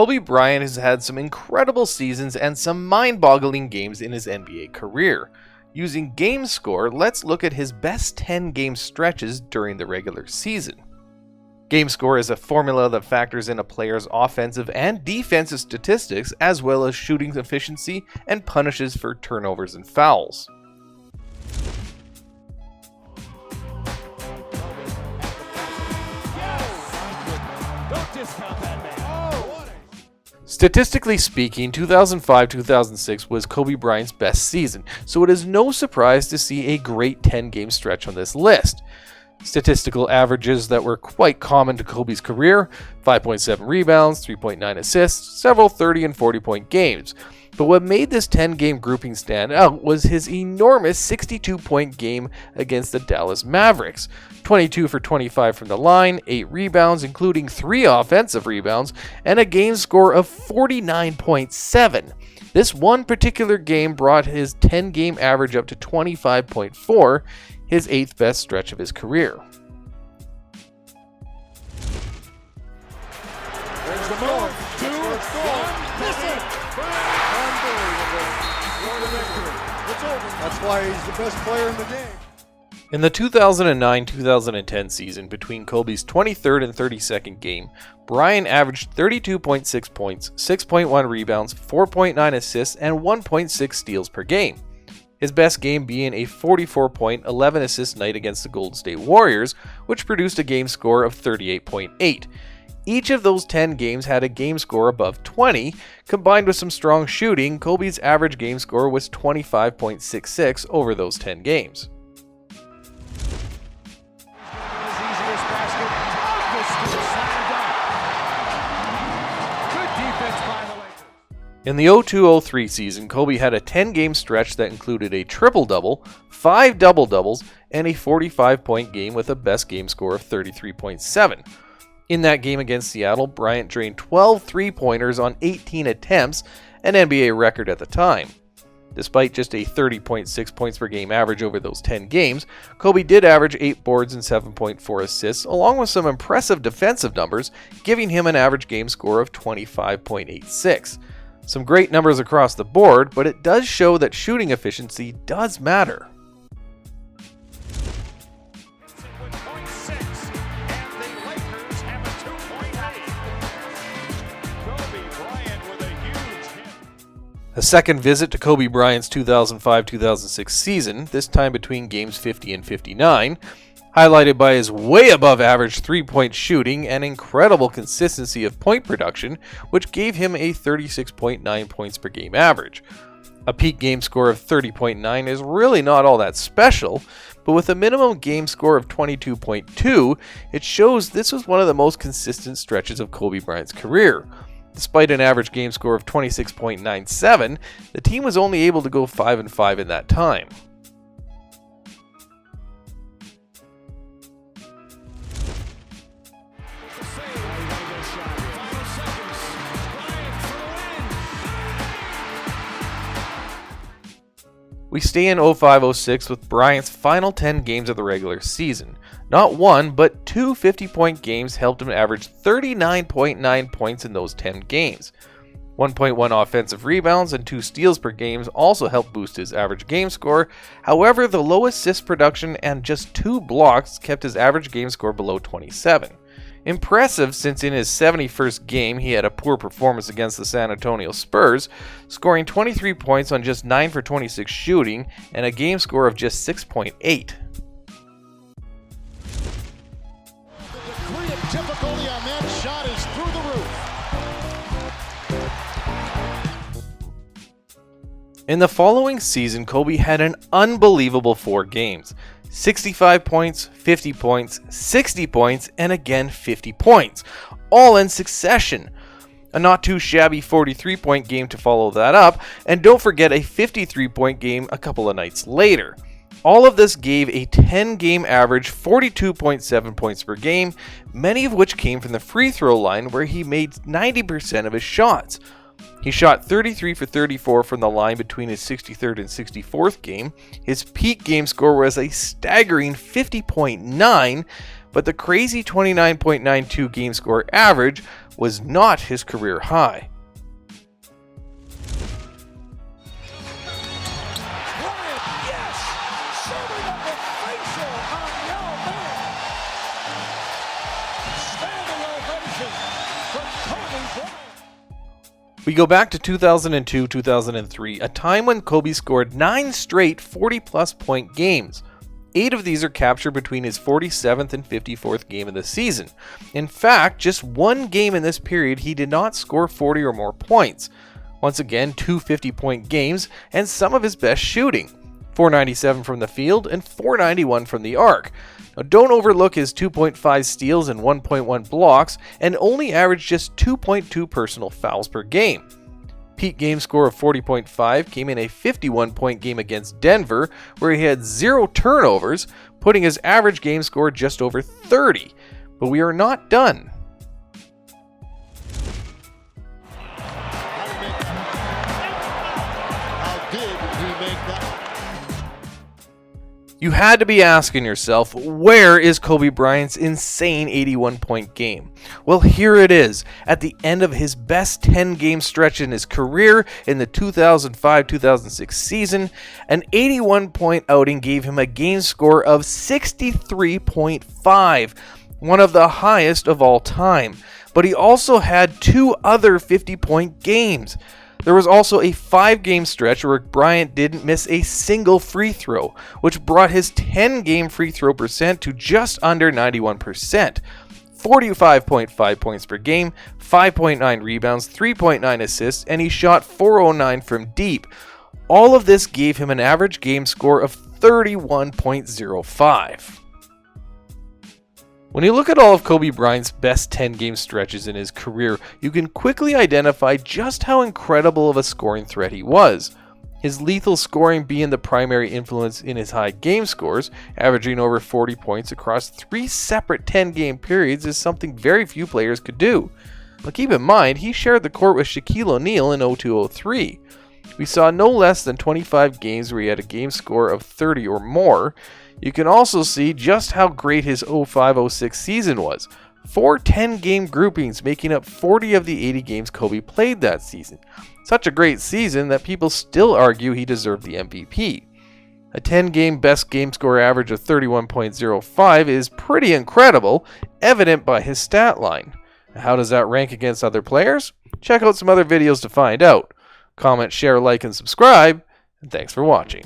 Kobe Bryant has had some incredible seasons and some mind-boggling games in his NBA career. Using game score, let's look at his best 10 game stretches during the regular season. Game score is a formula that factors in a player's offensive and defensive statistics as well as shooting efficiency and punishes for turnovers and fouls. Statistically speaking, 2005-2006 was Kobe Bryant's best season, so it is no surprise to see a great 10-game stretch on this list. Statistical averages that were quite common to Kobe's career: 5.7 rebounds, 3.9 assists, several 30 and 40-point games. But what made this 10-game grouping stand out was his enormous 62-point game against the Dallas Mavericks. 22 for 25 from the line, 8 rebounds, including 3 offensive rebounds, and a game score of 49.7. This one particular game brought his 10-game average up to 25.4, his 8th best stretch of his career. There's the move. 2, 1, missing. That's why he's the best player in the game. In the 2009-2010 season, between Kobe's 23rd and 32nd game, Bryant averaged 32.6 points, 6.1 rebounds, 4.9 assists, and 1.6 steals per game. His best game being a 44-point, 11-assist night against the Golden State Warriors, which produced a game score of 38.8. Each of those 10 games had a game score above 20. Combined with some strong shooting, Kobe's average game score was 25.66 over those 10 games. In the 02-03 season, Kobe had a 10-game stretch that included a triple-double, 5 double-doubles, and a 45-point game with a best game score of 33.7. In that game against Seattle, Bryant drained 12 three-pointers on 18 attempts, an NBA record at the time. Despite just a 30.6 points per game average over those 10 games, Kobe did average 8 boards and 7.4 assists, along with some impressive defensive numbers, giving him an average game score of 25.86. Some great numbers across the board, but it does show that shooting efficiency does matter. A second visit to Kobe Bryant's 2005-2006 season, this time between games 50 and 59, highlighted by his way above average three-point shooting and incredible consistency of point production, which gave him a 36.9 points per game average. A peak game score of 30.9 is really not all that special, but with a minimum game score of 22.2, it shows this was one of the most consistent stretches of Kobe Bryant's career. Despite an average game score of 26.97, the team was only able to go 5-5 in that time. We stay in 05-06 with Bryant's final 10 games of the regular season. Not one, but 2 50-point games helped him average 39.9 points in those 10 games. 1.1 offensive rebounds and 2 steals per game also helped boost his average game score. However, the low assist production and just 2 blocks kept his average game score below 27. Impressive, since in his 71st game he had a poor performance against the San Antonio Spurs, scoring 23 points on just 9 for 26 shooting and a game score of just 6.8. The degree of difficulty on that shot is through the roof. In the following season, Kobe had an unbelievable 4 games. 65 points, 50 points, 60 points, and again 50 points, all in succession. A not too shabby 43-point game to follow that up, and don't forget a 53-point game a couple of nights later. All of this gave a 10-game average 42.7 points per game, many of which came from the free throw line where he made 90% of his shots. He shot 33 for 34 from the line between his 63rd and 64th game. His peak game score was a staggering 50.9, but the crazy 29.92 game score average was not his career high. Bryant, yes! Serving up a facial on Yao Ming. Standing ovation from Kobe Bryant. We go back to 2002-2003, a time when Kobe scored 9 straight 40-plus point games. 8 of these are captured between his 47th and 54th game of the season. In fact, just one game in this period he did not score 40 or more points. Once again, 2 50-point games and some of his best shooting. 497 from the field and 491 from the arc. Now, don't overlook his 2.5 steals and 1.1 blocks, and only averaged just 2.2 personal fouls per game. Peak game score of 40.5 came in a 51-point game against Denver, where he had 0 turnovers, putting his average game score just over 30. But we are not done. How did he make that? You had to be asking yourself, where is Kobe Bryant's insane 81-point game? Well, here it is, at the end of his best 10-game stretch in his career in the 2005-2006 season. An 81-point outing gave him a game score of 63.5, one of the highest of all time. But he also had 2 other 50-point games. There was also a 5-game stretch where Bryant didn't miss a single free throw, which brought his 10-game free throw percent to just under 91%. 45.5 points per game, 5.9 rebounds, 3.9 assists, and he shot 409 from deep. All of this gave him an average game score of 31.05. When you look at all of Kobe Bryant's best 10-game stretches in his career, you can quickly identify just how incredible of a scoring threat he was. His lethal scoring being the primary influence in his high game scores, averaging over 40 points across 3 separate 10-game periods, is something very few players could do. But keep in mind, he shared the court with Shaquille O'Neal in 02-03. We saw no less than 25 games where he had a game score of 30 or more. You can also see just how great his 05-06 season was. 4 10-game groupings making up 40 of the 80 games Kobe played that season. Such a great season that people still argue he deserved the MVP. A 10-game best game score average of 31.05 is pretty incredible, evident by his stat line. How does that rank against other players? Check out some other videos to find out. Comment, share, like, and subscribe, and thanks for watching.